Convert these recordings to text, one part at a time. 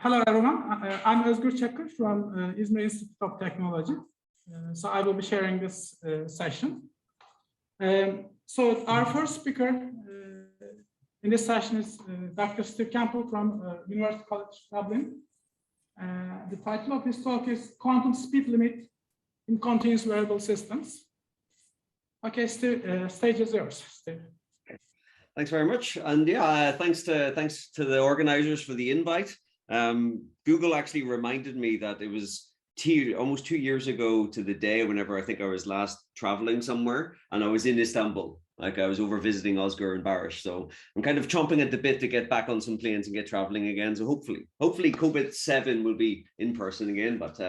Hello, everyone. I'm Özgür Çakır from İzmir Institute of Technology. So I will be sharing this session. So our first speaker in this session is Dr. Steve Campbell from University College Dublin. The title of his talk is Quantum Speed Limit in Continuous Variable Systems. Okay, Steve, stage is yours, Steve. Thanks very much, and yeah, thanks to the organizers for the invite. Google actually reminded me that it was almost 2 years ago to the day whenever I think I was last traveling somewhere, and I was in Istanbul. Like I was over visiting Özgür and Barış, so I'm kind of chomping at the bit to get back on some planes and get traveling again. So hopefully COVID-7 will be in person again, but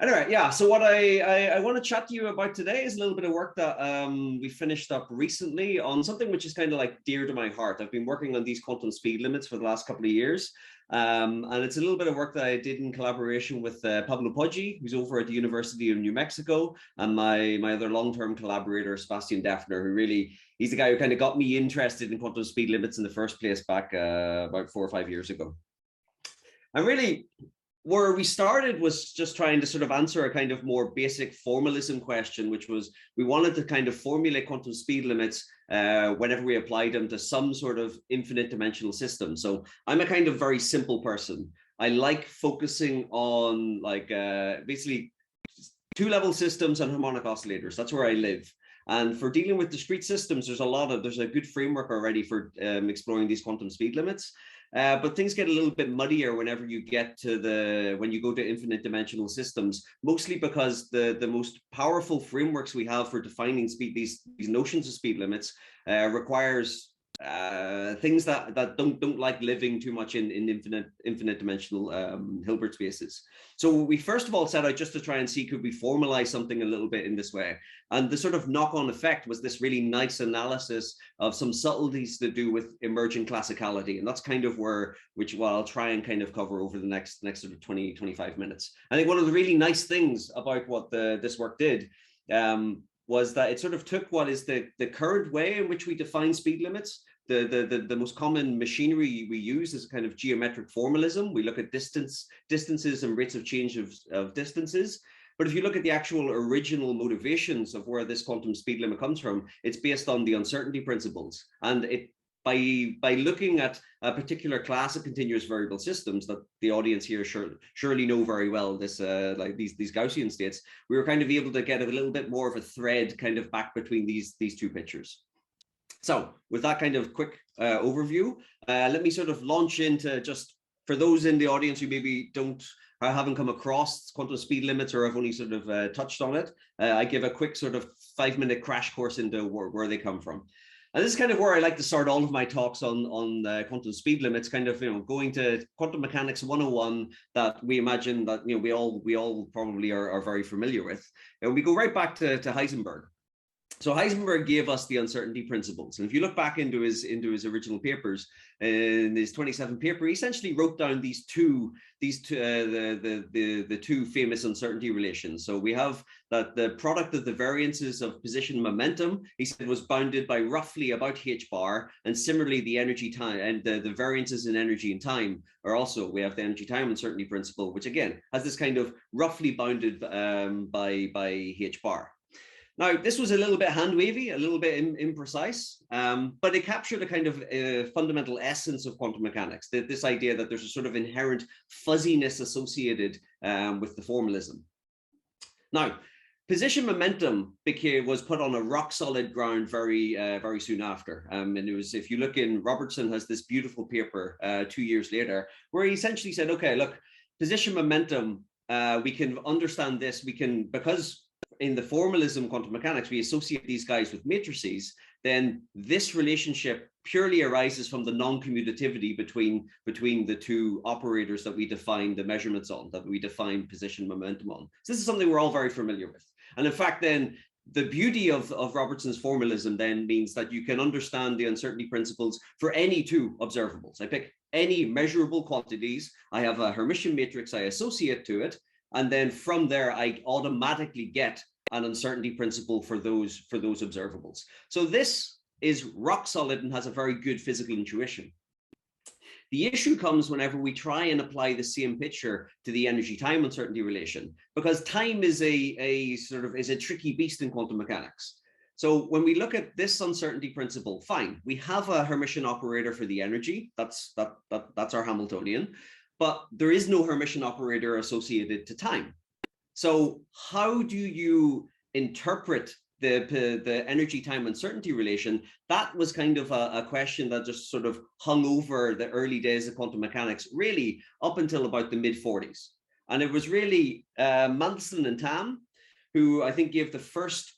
anyway, yeah, so what I want to chat to you about today is a little bit of work that we finished up recently on something which is kind of like dear to my heart. I've been working on these quantum speed limits for the last couple of years. And it's a little bit of work that I did in collaboration with Pablo Poggi, who's over at the University of New Mexico, and my other long-term collaborator, Sebastian Defner, he's the guy who kind of got me interested in quantum speed limits in the first place back about 4 or 5 years ago. And really, where we started was just trying to sort of answer a kind of more basic formalism question, which was we wanted to kind of formulate quantum speed limits whenever we applied them to some sort of infinite dimensional system. So I'm a kind of very simple person. I like focusing on like basically two-level systems and harmonic oscillators. That's where I live. And for dealing with discrete systems, there's a good framework already for exploring these quantum speed limits. But things get a little bit muddier whenever you get to when you go to infinite dimensional systems, mostly because the most powerful frameworks we have for defining these notions of speed limits requires things that don't like living too much in infinite dimensional Hilbert spaces. So we first of all set out just to try and see, could we formalize something a little bit in this way? And the sort of knock-on effect was this really nice analysis of some subtleties to do with emergent classicality. And that's kind of which I'll try and kind of cover over the next sort of 20-25 minutes. I think one of the really nice things about what this work did was that it sort of took what is the current way in which we define speed limits. The most common machinery we use is a kind of geometric formalism. We look at distances and rates of change of distances. But if you look at the actual original motivations of where this quantum speed limit comes from, it's based on the uncertainty principles. And by looking at a particular class of continuous variable systems that the audience here surely know very well, like these Gaussian states, we were kind of able to get a little bit more of a thread kind of back between these two pictures. So with that kind of quick overview, let me sort of launch into, just for those in the audience who maybe haven't come across quantum speed limits or have only sort of touched on it, I give a quick sort of 5-minute crash course into where they come from. And this is kind of where I like to start all of my talks on quantum speed limits, kind of, going to quantum mechanics 101 that we imagine that, we all probably are very familiar with. And we go right back to Heisenberg. So Heisenberg gave us the uncertainty principles, and if you look back into his original papers, in his 27th paper, he essentially wrote down the two famous uncertainty relations. So we have that the product of the variances of position and momentum, he said, was bounded by roughly about h bar, and similarly the energy time and the variances in energy and time are also, we have the energy time uncertainty principle, which again has this kind of roughly bounded by h bar. Now, this was a little bit hand-wavy, a little bit imprecise, but it captured a kind of fundamental essence of quantum mechanics, this idea that there's a sort of inherent fuzziness associated with the formalism. Now, position momentum was put on a rock-solid ground very soon after. And it was, if you look in, Robertson has this beautiful paper 2 years later, where he essentially said, okay, look, position momentum, we can understand this, because in the formalism quantum mechanics, we associate these guys with matrices, then this relationship purely arises from the non-commutativity between the two operators that we define the measurements on, that we define position momentum on. So this is something we're all very familiar with. And in fact, then the beauty of Robertson's formalism then means that you can understand the uncertainty principles for any two observables. I pick any measurable quantities, I have a Hermitian matrix I associate to it, and then from there, I automatically get an uncertainty principle for those observables. So this is rock solid and has a very good physical intuition. The issue comes whenever we try and apply the same picture to the energy time uncertainty relation, because time is a tricky beast in quantum mechanics. So when we look at this uncertainty principle, fine, we have a Hermitian operator for the energy. That's our Hamiltonian, but there is no Hermitian operator associated to time. So how do you interpret the energy time uncertainty relation? That was kind of a question that just sort of hung over the early days of quantum mechanics, really up until about the mid-40s. And it was really Mendelssohn and Tamm who I think gave the first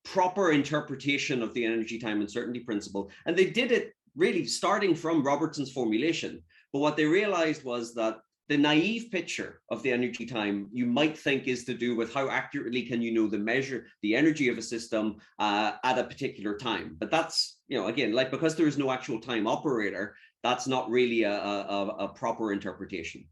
proper interpretation of the energy time uncertainty principle. And they did it really starting from Robertson's formulation. But what they realized was that the naive picture of the energy time you might think is to do with how accurately can you know the energy of a system at a particular time. But that's, again, like, because there is no actual time operator, that's not really a proper interpretation.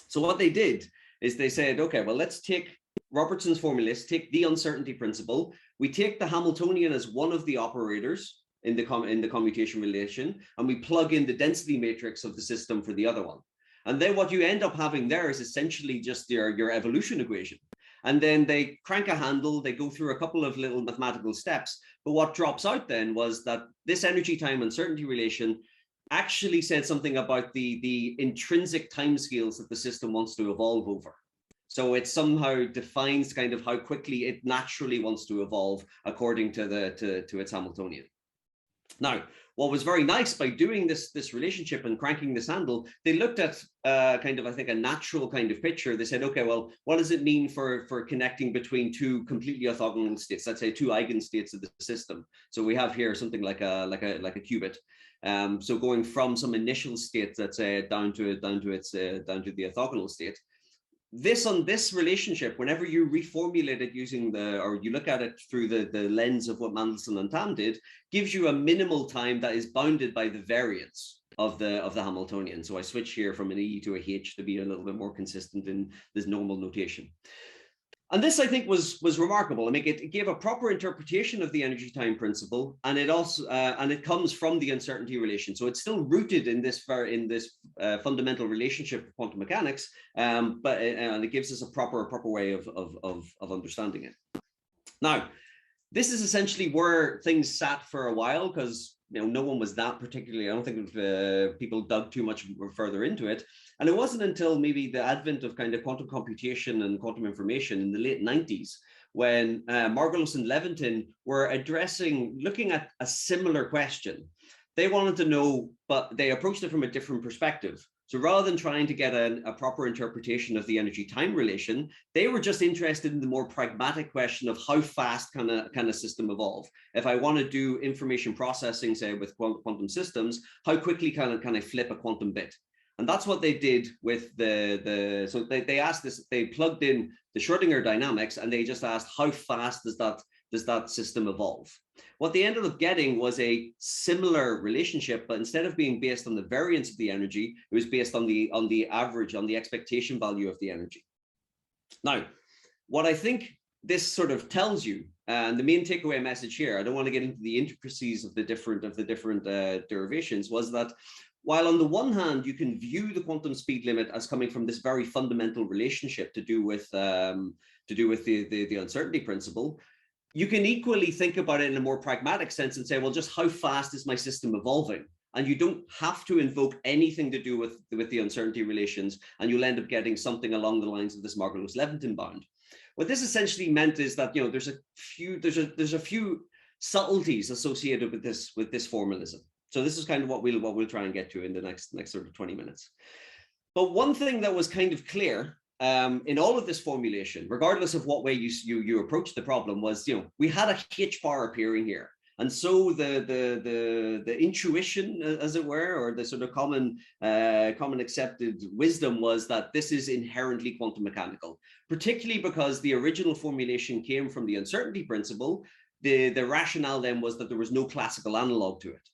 So what they did is they said, okay, well, let's take Robertson's formula, let's take the uncertainty principle. We take the Hamiltonian as one of the operators in the commutation relation, and we plug in the density matrix of the system for the other one. And then what you end up having there is essentially just your evolution equation. And then they crank a handle, they go through a couple of little mathematical steps. But what drops out then was that this energy time uncertainty relation actually said something about the intrinsic timescales that the system wants to evolve over. So it somehow defines kind of how quickly it naturally wants to evolve according to its Hamiltonian. Now, what was very nice by doing this relationship and cranking this handle, they looked at kind of, I think, a natural kind of picture. They said, okay, well, what does it mean for connecting between two completely orthogonal states? Let's say two eigenstates of the system. So we have here something like a qubit. So going from some initial state, let's say, down to the orthogonal state. This relationship, whenever you reformulate it using or you look at it through the lens of what Mendelssohn and Tamm did, gives you a minimal time that is bounded by the variance of the Hamiltonian. So I switch here from an E to a H to be a little bit more consistent in this normal notation. And this, I think, was remarkable. I mean, it gave a proper interpretation of the energy time principle, and it also and it comes from the uncertainty relation. So it's still rooted in this fundamental relationship of quantum mechanics, but it gives us a proper way of understanding it. Now, this is essentially where things sat for a while, because no one was that particularly, I don't think people dug too much further into it. And it wasn't until maybe the advent of kind of quantum computation and quantum information in the late 90s, when Margolis and Levitin were looking at a similar question. They wanted to know, but they approached it from a different perspective. So rather than trying to get a proper interpretation of the energy time relation, they were just interested in the more pragmatic question of how fast can a system evolve. If I want to do information processing, say with quantum systems, how quickly can I flip a quantum bit? And that's what they did with so they asked this, they plugged in the Schrödinger dynamics, and they just asked, how fast does that system evolve? What they ended up getting was a similar relationship, but instead of being based on the variance of the energy, it was based on the average, on the expectation value of the energy. Now, what I think this sort of tells you, and the main takeaway message here, I don't want to get into the intricacies of the different derivations, was that while on the one hand, you can view the quantum speed limit as coming from this very fundamental relationship to do with the uncertainty principle, you can equally think about it in a more pragmatic sense and say, well, just how fast is my system evolving? And you don't have to invoke anything to do with the uncertainty relations, and you'll end up getting something along the lines of this Margolis-Levitin bound. What this essentially meant is that there's a few subtleties associated with this formalism. So this is kind of what we'll try and get to in the next sort of 20 minutes. But one thing that was kind of clear in all of this formulation, regardless of what way you approach the problem, was we had a H bar appearing here, and so the intuition, as it were, or the sort of common accepted wisdom was that this is inherently quantum mechanical, particularly because the original formulation came from the uncertainty principle. The rationale then was that there was no classical analog to it.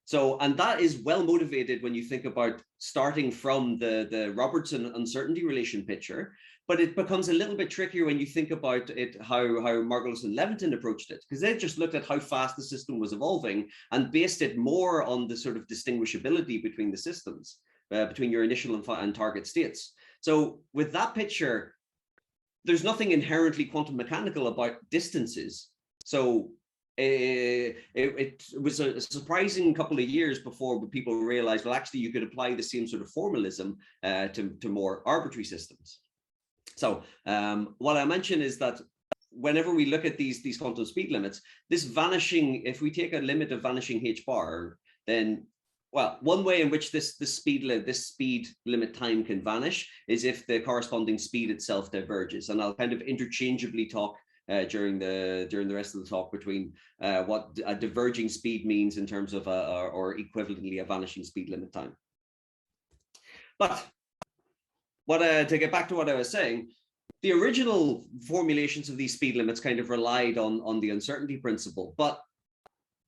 So, and that is well motivated when you think about starting from the Robertson uncertainty relation picture, but it becomes a little bit trickier when you think about it, how Margolis and Levitin approached it, because they just looked at how fast the system was evolving and based it more on the sort of distinguishability between the systems, between your initial and target states. So with that picture, there's nothing inherently quantum mechanical about distances. So it was a surprising couple of years before people realized, well, actually, you could apply the same sort of formalism to more arbitrary systems. So what I mentioned is that whenever we look at these quantum speed limits, this vanishing, if we take a limit of vanishing h bar, then, well, one way in which this speed limit time can vanish is if the corresponding speed itself diverges. And I'll kind of interchangeably talk during the rest of the talk between what a diverging speed means in terms of or equivalently a vanishing speed limit time. But to get back to what I was saying, the original formulations of these speed limits kind of relied on the uncertainty principle, but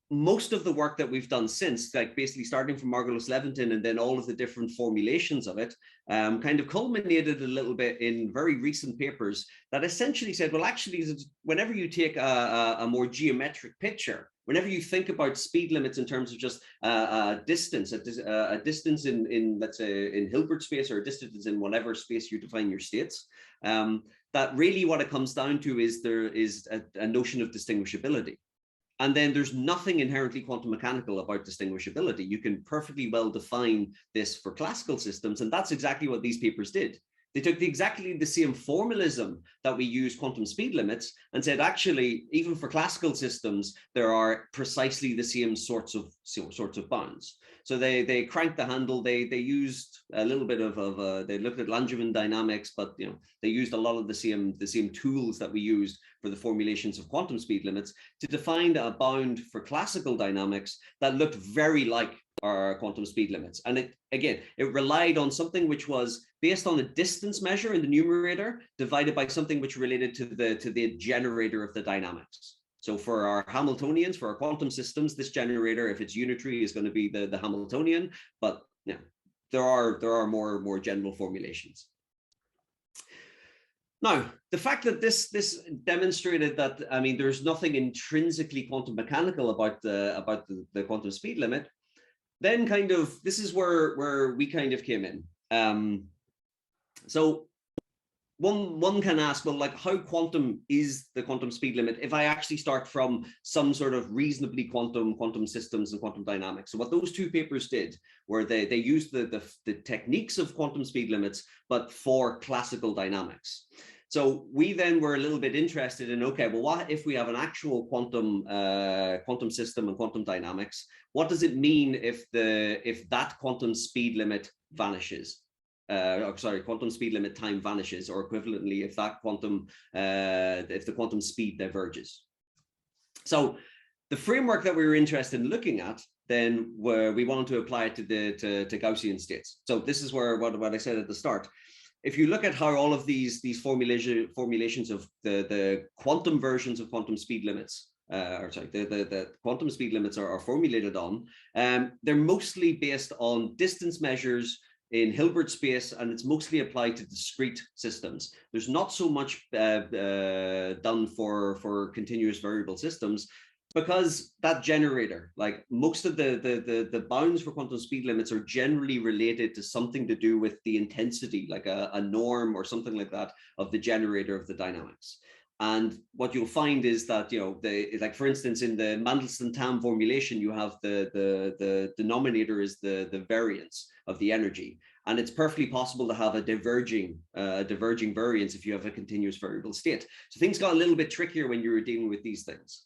most of the work that we've done since, like basically starting from Margolis-Levitin and then all of the different formulations of it, kind of culminated a little bit in very recent papers that essentially said, well, actually, whenever you take a more geometric picture, whenever you think about speed limits in terms of just a distance in, let's say, in Hilbert space, or a distance in whatever space you define your states, that really what it comes down to is there is a notion of distinguishability. And then there's nothing inherently quantum mechanical about distinguishability. You can perfectly well define this for classical systems, and that's exactly what these papers did. They took exactly the same formalism that we use quantum speed limits and said, actually, even for classical systems, there are precisely the same sorts of bounds. So they cranked the handle. They used a little bit of they looked at Langevin dynamics, but they used a lot of the same tools that we used for the formulations of quantum speed limits to define a bound for classical dynamics that looked very like our quantum speed limits. And it relied on something which was based on a distance measure in the numerator divided by something which related to the generator of the dynamics. So for our Hamiltonians, for our quantum systems, this generator, if it's unitary, is going to be the Hamiltonian, but there are more general formulations. Now, the fact that this demonstrated that, I mean, there's nothing intrinsically quantum mechanical about the quantum speed limit, then kind of this is where we kind of came in. So one can ask, well, like, how quantum is the quantum speed limit if I actually start from some sort of reasonably quantum systems and quantum dynamics? So what those two papers did were they used the techniques of quantum speed limits, but for classical dynamics. So we then were a little bit interested in, okay, well, what if we have an actual quantum system and quantum dynamics? What does it mean if that quantum speed limit vanishes? Quantum speed limit time vanishes, or equivalently, if that if the quantum speed diverges. So the framework that we were interested in looking at then, where we wanted to apply it to Gaussian states. So this is where what I said at the start. If you look at how all of these formulations of the quantum versions of quantum speed limits, the quantum speed limits are formulated on, they're mostly based on distance measures in Hilbert space, and it's mostly applied to discrete systems. There's not so much done for continuous variable systems, because that generator, like most of the bounds for quantum speed limits, are generally related to something to do with the intensity, like a norm or something like that, of the generator of the dynamics. And what you'll find is that, like for instance, in the Mandelstam formulation, you have the denominator is the variance of the energy. And it's perfectly possible to have a diverging variance if you have a continuous variable state. So things got a little bit trickier when you were dealing with these things.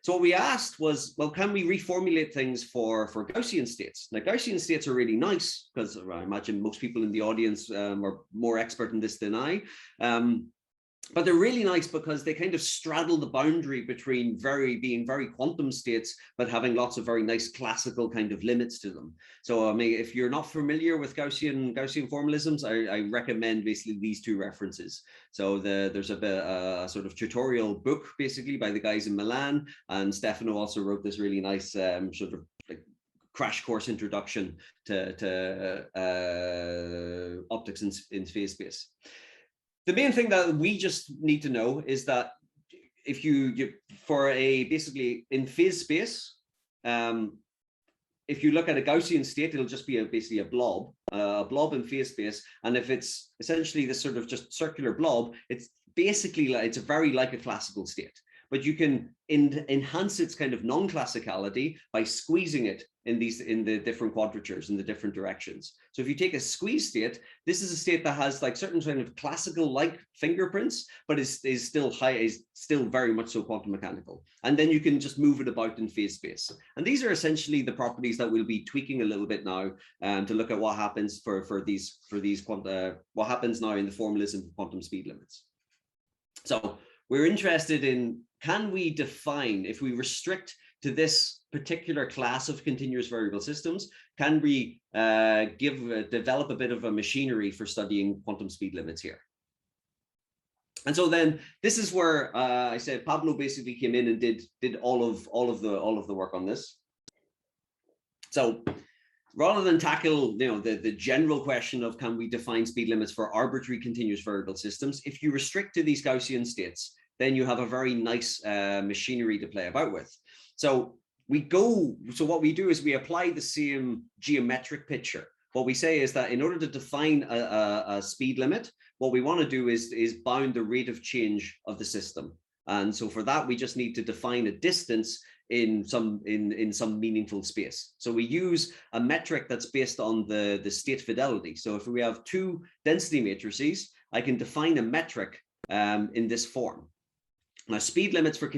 So what we asked was, well, can we reformulate things for Gaussian states? Now, Gaussian states are really nice, because I imagine most people in the audience are more expert in this than I. But they're really nice because they kind of straddle the boundary between being very quantum states, but having lots of very nice classical kind of limits to them. So I mean, if you're not familiar with Gaussian formalisms, I recommend basically these two references. So there's a sort of tutorial book basically by the guys in Milan, and Stefano also wrote this really nice sort of like crash course introduction to optics in phase space. The main thing that we just need to know is that if you for a basically in phase space, if you look at a Gaussian state, it'll just be basically a blob in phase space. And if it's essentially this sort of just circular blob, it's basically like, it's very like a classical state. But you can enhance its kind of non-classicality by squeezing it in the different quadratures, in the different directions. So if you take a squeeze state, this is a state that has like certain kind of classical-like fingerprints, but is still very much so quantum mechanical. And then you can just move it about in phase space. And these are essentially the properties that we'll be tweaking a little bit now to look at what happens what happens now in the formalism of quantum speed limits. So we're interested in, can we define, if we restrict to this particular class of continuous variable systems, can we develop a bit of a machinery for studying quantum speed limits here? And so then this is where I said Pablo basically came in and did all of the work on this. So rather than tackle the general question of can we define speed limits for arbitrary continuous variable systems, if you restrict to these Gaussian states, then you have a very nice machinery to play about with. So what we do is we apply the same geometric picture. What we say is that in order to define a speed limit, what we want to do is bound the rate of change of the system. And so for that, we just need to define a distance in some meaningful space. So we use a metric that's based on the state fidelity. So if we have two density matrices, I can define a metric in this form. Now, speed limits for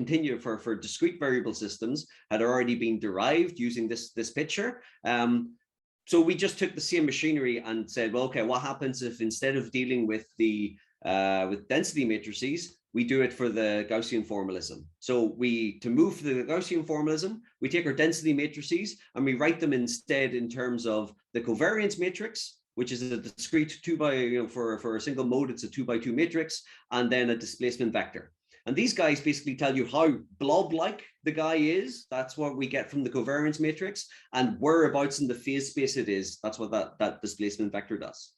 discrete variable systems had already been derived using this picture. So we just took the same machinery and said, well, okay, what happens if instead of dealing with with density matrices, we do it for the Gaussian formalism? So to move to the Gaussian formalism, we take our density matrices and we write them instead in terms of the covariance matrix, which is a discrete for a single mode, it's a 2x2 matrix, and then a displacement vector. And these guys basically tell you how blob-like the guy is. That's what we get from the covariance matrix, and whereabouts in the phase space it is. That's what that displacement vector does.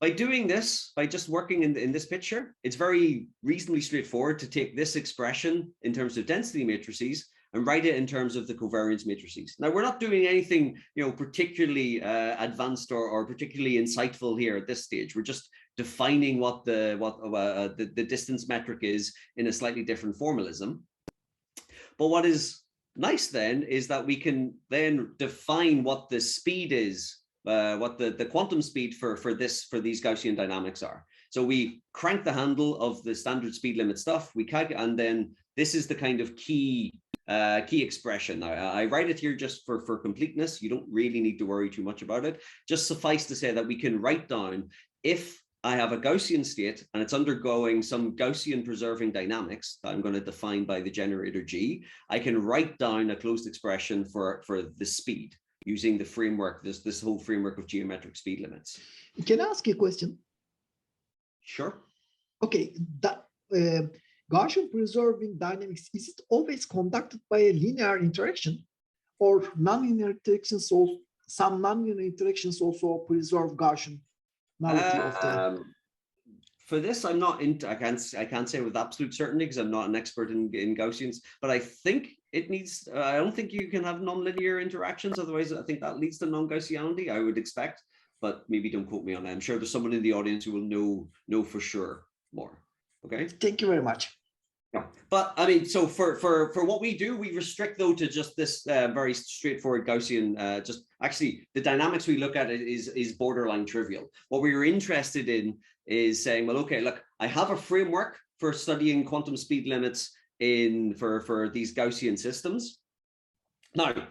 By doing this, by just working in this picture, it's very reasonably straightforward to take this expression in terms of density matrices and write it in terms of the covariance matrices. Now, we're not doing anything particularly advanced or particularly insightful here at this stage. We're just defining what the distance metric is in a slightly different formalism. But what is nice then is that we can then define what the speed is, what the quantum speed for these Gaussian dynamics are. So we crank the handle of the standard speed limit stuff, we calculate, and then this is the kind of key expression. Now, I write it here just for completeness. You don't really need to worry too much about it. Just suffice to say that we can write down, if I have a Gaussian state and it's undergoing some Gaussian preserving dynamics that I'm going to define by the generator G, I can write down a closed expression for the speed using the framework, this whole framework of geometric speed limits. Can I ask you a question? Sure. Okay, that Gaussian preserving dynamics, is it always conducted by a linear interaction, or nonlinear interactions? Also, some nonlinear interactions also preserve Gaussian. For this, I'm not into. I can't say with absolute certainty because I'm not an expert in Gaussians. But I think it needs. I don't think you can have nonlinear interactions. Otherwise, I think that leads to non-Gaussianity. I would expect, but maybe don't quote me on that. I'm sure there's someone in the audience who will know for sure more. Okay. Thank you very much. Yeah, but I mean, so for what we do, we restrict though to just this very straightforward Gaussian. Just actually, the dynamics we look at is borderline trivial. What we were interested in is saying, well, okay, look, I have a framework for studying quantum speed limits for these Gaussian systems. Now,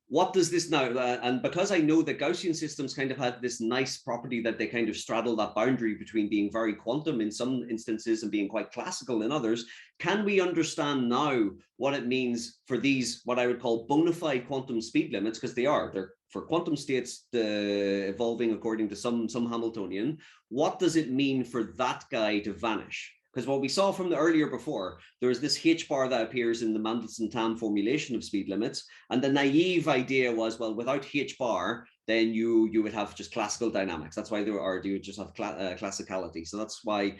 what does this now? And because I know that Gaussian systems kind of had this nice property that they kind of straddle that boundary between being very quantum in some instances and being quite classical in others, can we understand now what it means for these, what I would call bona fide quantum speed limits, because they're for quantum states evolving according to some Hamiltonian. What does it mean for that guy to vanish? Because what we saw from the earlier before, there was this H bar that appears in the Mandelstam formulation of speed limits. And the naive idea was, well, without H bar, then you would have just classical dynamics. That's why you would just have classicality. So that's why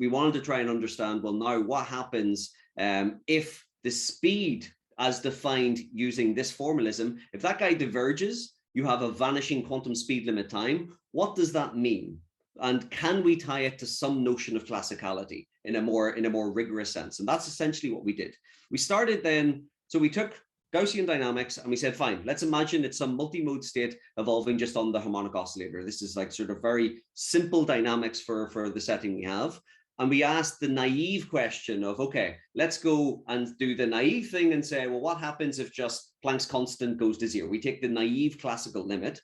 we wanted to try and understand, well, now what happens if the speed as defined using this formalism, if that guy diverges, you have a vanishing quantum speed limit time. What does that mean? And can we tie it to some notion of classicality in a more rigorous sense? And that's essentially what we did. We started then, so we took Gaussian dynamics and we said, fine, let's imagine it's some multi-mode state evolving just on the harmonic oscillator. This is like sort of very simple dynamics for the setting we have. And we asked the naive question of, okay, let's go and do the naive thing and say, well, what happens if just Planck's constant goes to 0? We take the naive classical limit.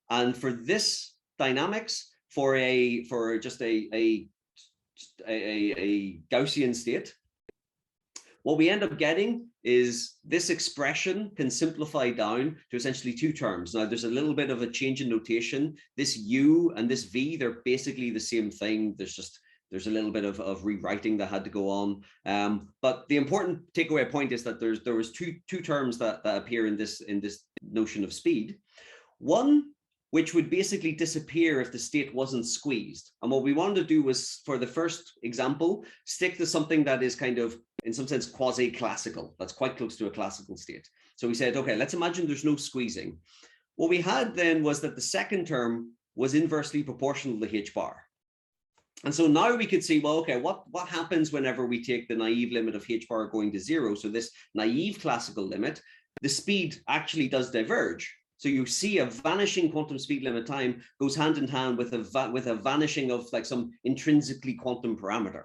And for this dynamics, for just a Gaussian state, what we end up getting is this expression can simplify down to essentially two terms. Now, there's a little bit of a change in notation. This U and this V, they're basically the same thing. There's a little bit of rewriting that had to go on. But the important takeaway point is that there was two terms that appear in this notion of speed. One, which would basically disappear if the state wasn't squeezed. And what we wanted to do was, for the first example, stick to something that is kind of, in some sense, quasi-classical. That's quite close to a classical state. So we said, okay, let's imagine there's no squeezing. What we had then was that the second term was inversely proportional to H bar. And so now we could see, well, okay, what happens whenever we take the naive limit of H bar going to 0? So this naive classical limit, the speed actually does diverge. So you see a vanishing quantum speed limit time goes hand in hand with a vanishing of like some intrinsically quantum parameter.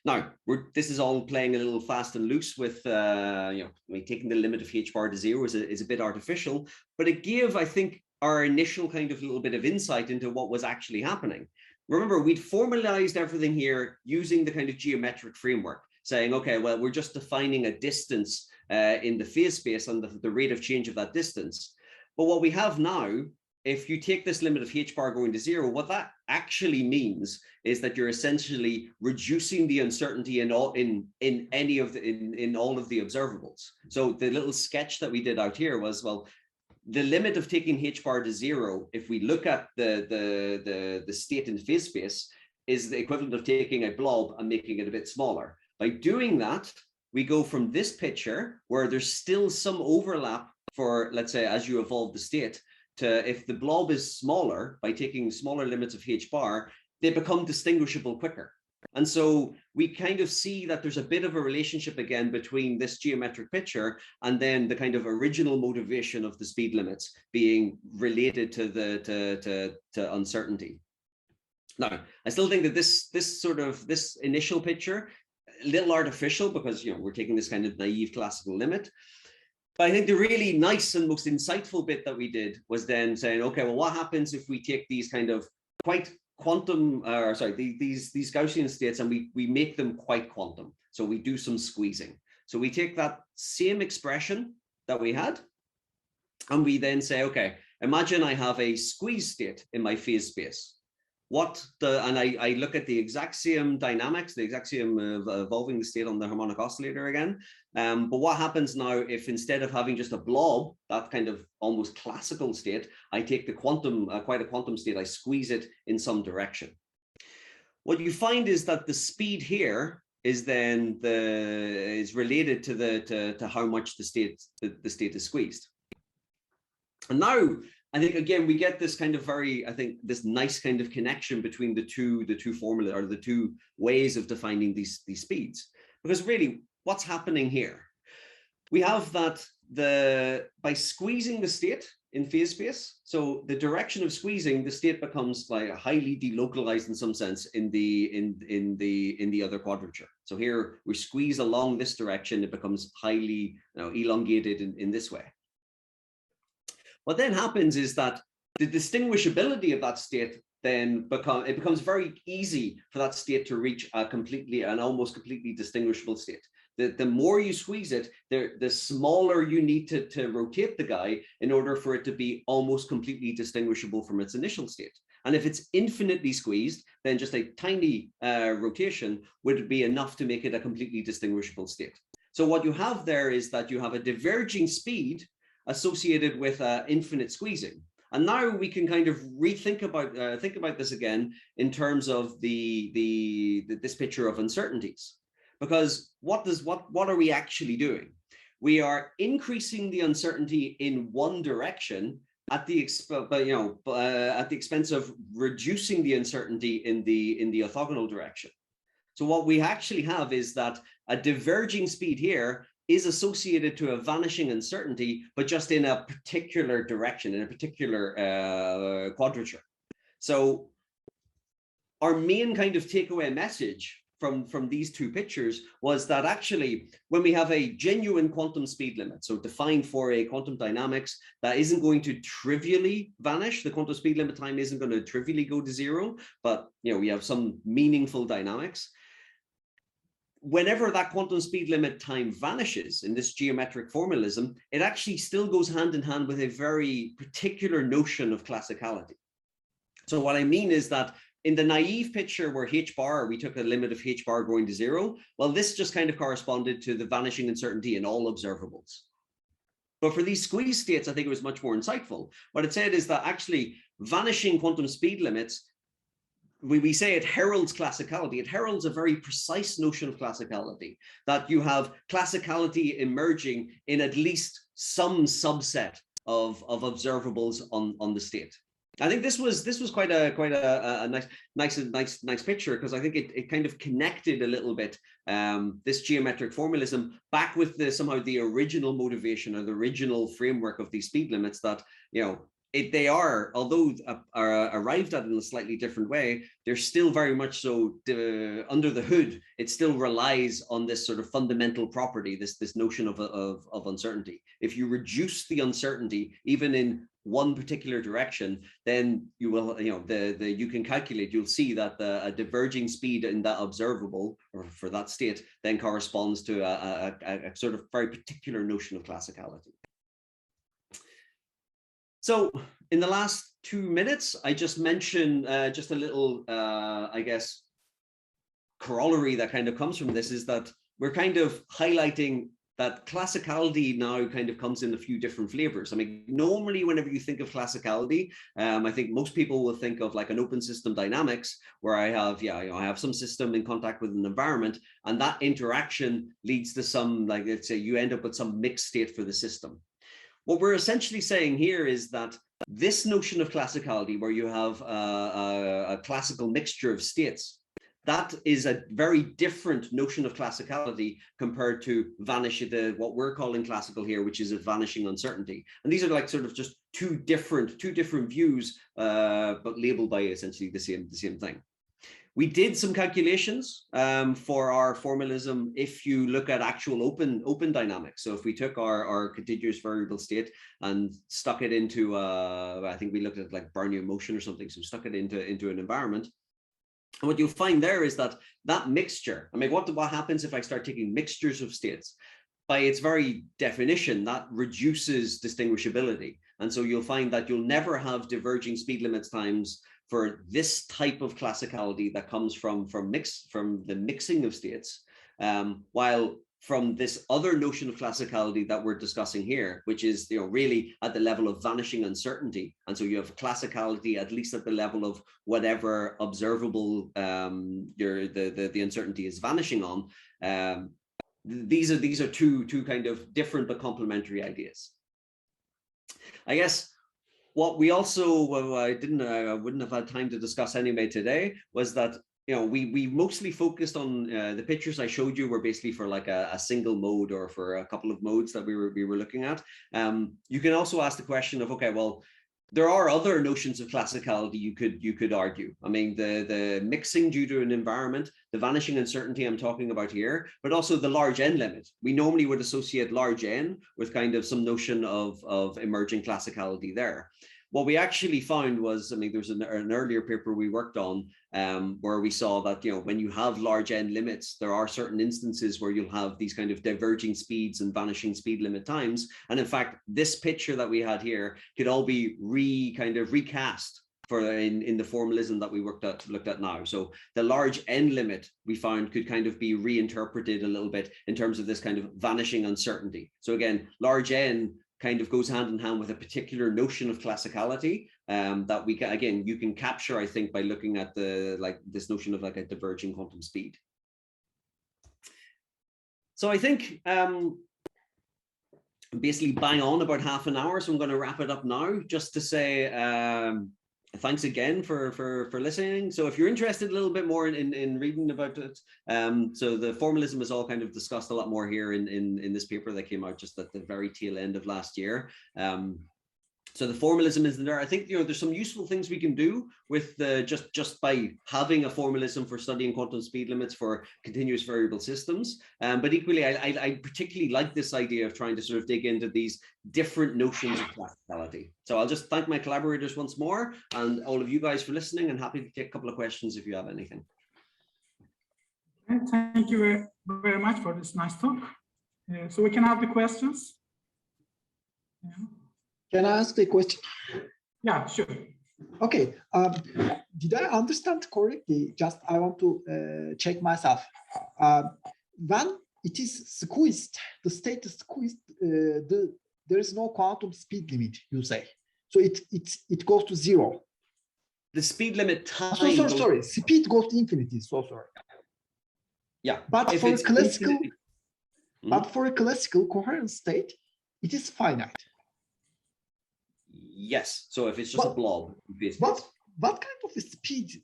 Now, this is all playing a little fast and loose with, taking the limit of H bar to 0 is a bit artificial, but it gave, I think, our initial kind of little bit of insight into what was actually happening. Remember, we'd formalized everything here using the kind of geometric framework, saying, okay, well, we're just defining a distance in the phase space and the rate of change of that distance. But what we have now, if you take this limit of H bar going to 0, what that actually means is that you're essentially reducing the uncertainty in all of the observables. So the little sketch that we did out here was, well, the limit of taking H bar to 0, if we look at the state in phase space, is the equivalent of taking a blob and making it a bit smaller. By doing that, we go from this picture where there's still some overlap for, let's say, as you evolve the state, to if the blob is smaller, by taking smaller limits of H bar, they become distinguishable quicker. And so we kind of see that there's a bit of a relationship again between this geometric picture and then the kind of original motivation of the speed limits being related to uncertainty. Now, I still think that this initial picture, a little artificial because we're taking this kind of naive classical limit. But I think the really nice and most insightful bit that we did was then saying, okay, well, what happens if we take these kind of quite quantum, these Gaussian states and we make them quite quantum. So we do some squeezing. So we take that same expression that we had, and we then say, okay, imagine I have a squeeze state in my phase space. I look at the exact same dynamics, the exact same evolving the state on the harmonic oscillator again. But what happens now if instead of having just a blob, that kind of almost classical state, I take the quantum, quite a quantum state, I squeeze it in some direction. What you find is that the speed here is then is related to how much the state is squeezed. And now, I think again we get this kind of this nice kind of connection between the two formula or the two ways of defining these speeds. Because really, what's happening here? We have that by squeezing the state in phase space, so the direction of squeezing, the state becomes like highly delocalized in some sense in the other quadrature. So here we squeeze along this direction, it becomes highly elongated in this way. What then happens is that the distinguishability of that state then becomes very easy for that state to reach an almost completely distinguishable state. The more you squeeze it, the smaller you need to rotate the guy in order for it to be almost completely distinguishable from its initial state. And if it's infinitely squeezed, then just a tiny rotation would be enough to make it a completely distinguishable state. So what you have there is that you have a diverging speed associated with infinite squeezing. And now we can kind of rethink about think about this again in terms of this picture of uncertainties, because what are we actually doing? We are increasing the uncertainty in one direction at the expense of reducing the uncertainty in the orthogonal direction. So what we actually have is that a diverging speed here is associated to a vanishing uncertainty, but just in a particular direction, in a particular quadrature. So our main kind of takeaway message from these two pictures was that actually, when we have a genuine quantum speed limit, so defined for a quantum dynamics that isn't going to trivially vanish, the quantum speed limit time isn't going to trivially go to zero, but we have some meaningful dynamics. Whenever that quantum speed limit time vanishes in this geometric formalism, it actually still goes hand in hand with a very particular notion of classicality. So what I mean is that in the naive picture where h bar, we took a limit of h bar going to zero, well, this just kind of corresponded to the vanishing uncertainty in all observables. But for these squeeze states, I think it was much more insightful. What it said is that actually vanishing quantum speed limits, we say it heralds classicality. It heralds a very precise notion of classicality, that you have classicality emerging in at least some subset of observables on the state. I think this was quite a nice picture, because I think it kind of connected a little bit this geometric formalism back with somehow the original motivation or the original framework of these speed limits, that they are, although are arrived at in a slightly different way, they're still very much so under the hood. It still relies on this sort of fundamental property, this notion of uncertainty. If you reduce the uncertainty even in one particular direction, then you will, you can calculate, you'll see that a diverging speed in that observable, or for that state, then corresponds to a sort of very particular notion of classicality. So in the last 2 minutes, I just mentioned just a little, I guess, corollary that kind of comes from this, is that we're kind of highlighting that classicality now kind of comes in a few different flavors. I mean, normally whenever you think of classicality, I think most people will think of like an open system dynamics, where I have, I have some system in contact with an environment, and that interaction leads to some, like, let's say you end up with some mixed state for the system. What we're essentially saying here is that this notion of classicality, where you have a classical mixture of states, that is a very different notion of classicality compared to what we're calling classical here, which is a vanishing uncertainty. And these are like sort of just two different views, but labeled by essentially the same thing. We did some calculations for our formalism if you look at actual open dynamics. So if we took our contiguous variable state and stuck it into, I think we looked at like Brownian motion or something, so stuck it into an environment. And what you'll find there is that mixture, I mean, what happens if I start taking mixtures of states? By its very definition, that reduces distinguishability. And so you'll find that you'll never have diverging speed limits times for this type of classicality that comes from the mixing of states, while from this other notion of classicality that we're discussing here, which is really at the level of vanishing uncertainty. And so you have classicality at least at the level of whatever observable the uncertainty is vanishing on. These are two kind of different but complementary ideas. I guess what we also I wouldn't have had time to discuss anyway today was that we mostly focused on the pictures I showed you were basically for like a single mode or for a couple of modes that we were looking at. You can also ask the question of, okay, well, there are other notions of classicality you could argue. I mean, the mixing due to an environment, the vanishing uncertainty I'm talking about here, but also the large n limit. We normally would associate large n with kind of some notion of emerging classicality there. What we actually found was, I mean, there was an earlier paper we worked on where we saw that, when you have large n limits, there are certain instances where you'll have these kind of diverging speeds and vanishing speed limit times. And in fact, this picture that we had here could all be kind of recast in the formalism that we looked at now. So the large n limit we found could kind of be reinterpreted a little bit in terms of this kind of vanishing uncertainty. So again, large n kind of goes hand in hand with a particular notion of classicality that we can, again, you can capture, I think, by looking at this notion of like a diverging quantum speed. So I think basically bang on about half an hour, so I'm going to wrap it up now, just to say thanks again for listening. So if you're interested a little bit more in reading about it, so the formalism is all kind of discussed a lot more here in this paper that came out just at the very tail end of last year. So the formalism is there. I think there's some useful things we can do with just by having a formalism for studying quantum speed limits for continuous variable systems. But equally, I particularly like this idea of trying to sort of dig into these different notions of classicality. So I'll just thank my collaborators once more and all of you guys for listening, and happy to take a couple of questions if you have anything. Thank you very much for this nice talk. So we can have the questions. Yeah. Can I ask a question? Yeah, sure. Okay. Did I understand correctly? Just I want to check myself. When it is squeezed, the state is squeezed. There is no quantum speed limit, you say. So it goes to zero. The speed limit time. Sorry. Speed goes to infinity. So sorry. Yeah. But for a classical, infinity. but for a classical coherent state, it is finite. Yes. So if it's just a blob, what kind of speed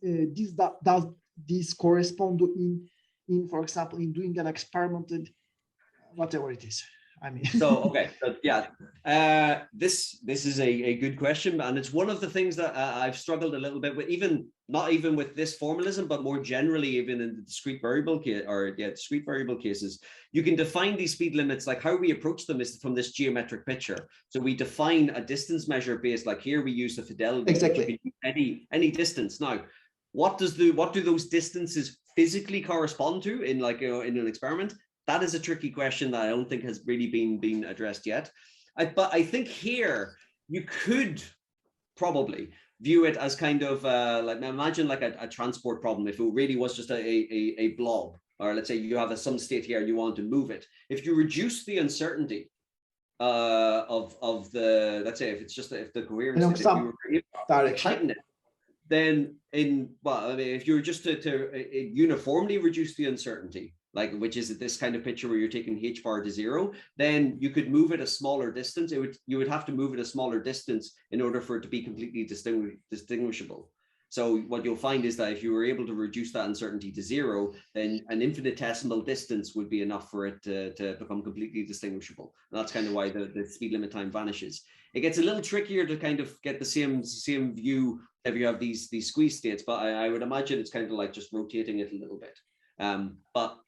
does this correspond to in for example in doing an experimented whatever it is? I mean. So okay, so yeah, this is a good question, and it's one of the things that I've struggled a little bit with, not even with this formalism, but more generally, even in the discrete variable case discrete variable cases, you can define these speed limits. Like how we approach them is from this geometric picture. So we define a distance measure based, like here we use the fidelity. Exactly. Any distance. Now, what do those distances physically correspond to in in an experiment? That is a tricky question that I don't think has really been addressed yet. But I think here you could probably view it as kind of like, imagine like a transport problem. If it really was just a blob, or let's say you have some state here and you want to move it. If you reduce the uncertainty of the, let's say if the coherence, if you were to tighten it, then if you were just to uniformly reduce the uncertainty, which is this kind of picture where you're taking h bar to 0, then you could move it a smaller distance. You would have to move it a smaller distance in order for it to be completely distinguishable. So what you'll find is that if you were able to reduce that uncertainty to 0, then an infinitesimal distance would be enough for it to become completely distinguishable. And that's kind of why the speed limit time vanishes. It gets a little trickier to kind of get the same view if you have these squeeze states, but I would imagine it's kind of like just rotating it a little bit. But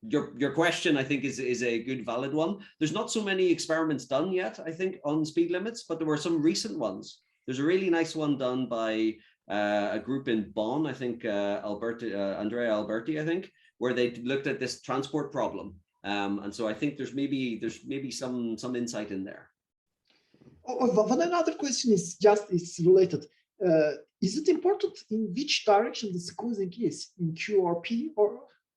your question, I think, is a good valid one. There's not so many experiments done yet, I think, on speed limits, but there were some recent ones. There's a really nice one done by a group in Bonn, I think, Andrea Alberti, I think, where they looked at this transport problem. And so I think there's maybe some insight in there. But another question is it's related. Is it important in which direction the squeezing is, in Q or P,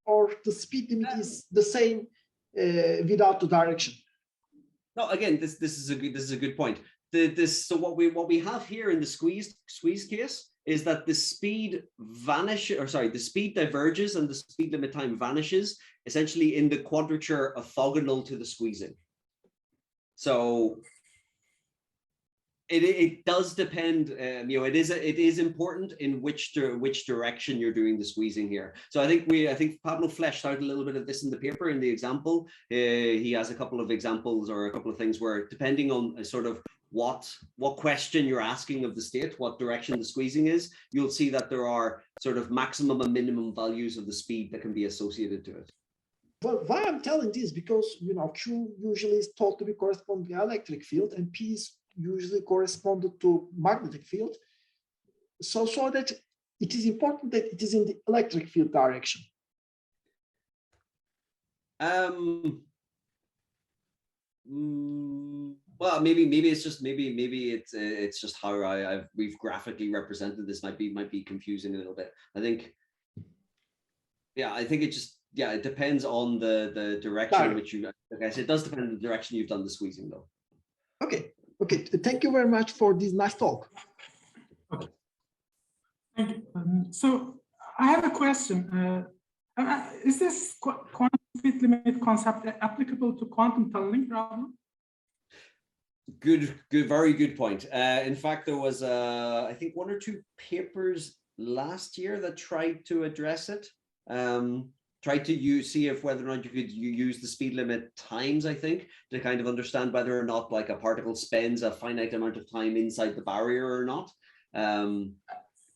or the speed limit is the same without the direction? No, again, this is a good point. So what we have here in the squeeze case is that the speed the speed diverges and the speed limit time vanishes essentially in the quadrature orthogonal to the squeezing. So it does depend, it is important in which direction you're doing the squeezing here. So I think Pablo fleshed out a little bit of this in the paper in the example. He has a couple of examples or a couple of things where, depending on sort of what question you're asking of the state, what direction the squeezing is, you'll see that there are sort of maximum and minimum values of the speed that can be associated to it. Well, why I'm telling this, because Q usually is thought to be corresponding to the electric field, and P is usually corresponded to magnetic field, so that it is important that it is in the electric field direction. Well, maybe it's just maybe it's just how we've graphically represented this might be confusing a little bit. I think, yeah, I think it depends on the direction in which you. Like I said, it does depend on the direction you've done the squeezing, though. Okay. Thank you very much for this nice talk. Okay. Thank you. So I have a question. Is this quantum speed limit concept applicable to quantum tunneling problem? Good, very good point. In fact, there was I think 1 or 2 papers last year that tried to address it. Tried to see if whether or not you could use the speed limit times, I think, to kind of understand whether or not like a particle spends a finite amount of time inside the barrier or not.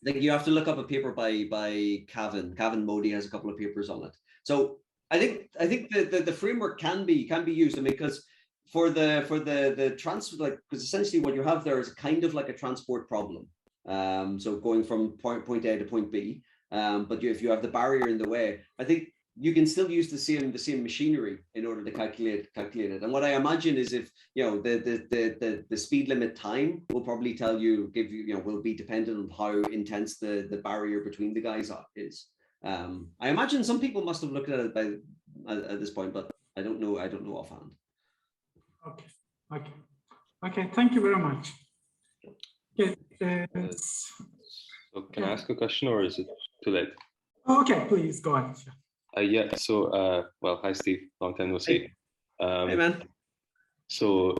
Like you have to look up a paper by Cavan Modi has a couple of papers on it. So I think the framework can be used. I mean, because for the transfer, like, because essentially what you have there is kind of like a transport problem. So going from point A to point B. But if you have the barrier in the way, I think you can still use the same machinery in order to calculate it. And what I imagine is if the speed limit time will probably give you will be dependent on how intense the barrier between the guys is. I imagine some people must have looked at it at this point, but I don't know offhand. Okay. Thank you very much. Okay. So can I ask a question, or is it too late? Okay, please go ahead. Yeah. So, well, hi Steve. Long time no see. Hey man. So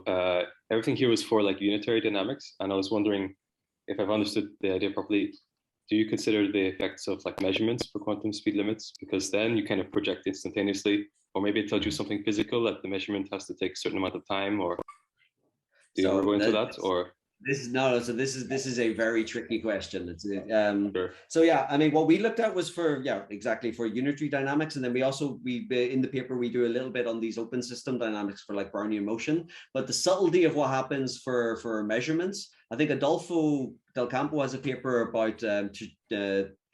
everything here was for like unitary dynamics, and I was wondering if I've understood the idea properly. Do you consider the effects of like measurements for quantum speed limits? Because then you kind of project instantaneously, or maybe it tells you something physical that the measurement has to take a certain amount of time, or do you ever go into that? Or this is a very tricky question. It's sure. So yeah, I mean, what we looked at was for unitary dynamics, and then we in the paper we do a little bit on these open system dynamics for like Brownian motion. But the subtlety of what happens for measurements, I think Adolfo Del Campo has a paper about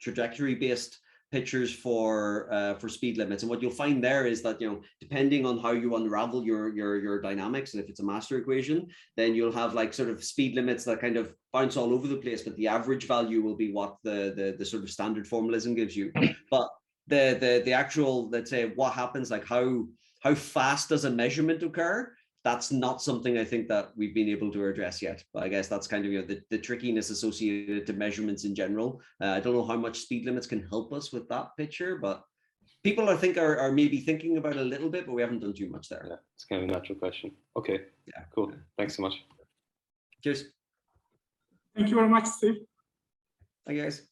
trajectory based pictures for speed limits, and what you'll find there is that depending on how you unravel your dynamics, and if it's a master equation, then you'll have like sort of speed limits that kind of bounce all over the place, but the average value will be what the sort of standard formalism gives you. But the actual, let's say, what happens, like how fast does a measurement occur, that's not something I think that we've been able to address yet. But I guess that's kind of the trickiness associated to measurements in general. I don't know how much speed limits can help us with that picture, but people I think are maybe thinking about it a little bit, but we haven't done too much there. Yeah, it's kind of a natural question. Okay. Yeah. Cool. Thanks so much. Cheers. Thank you very much, Steve. Bye guys.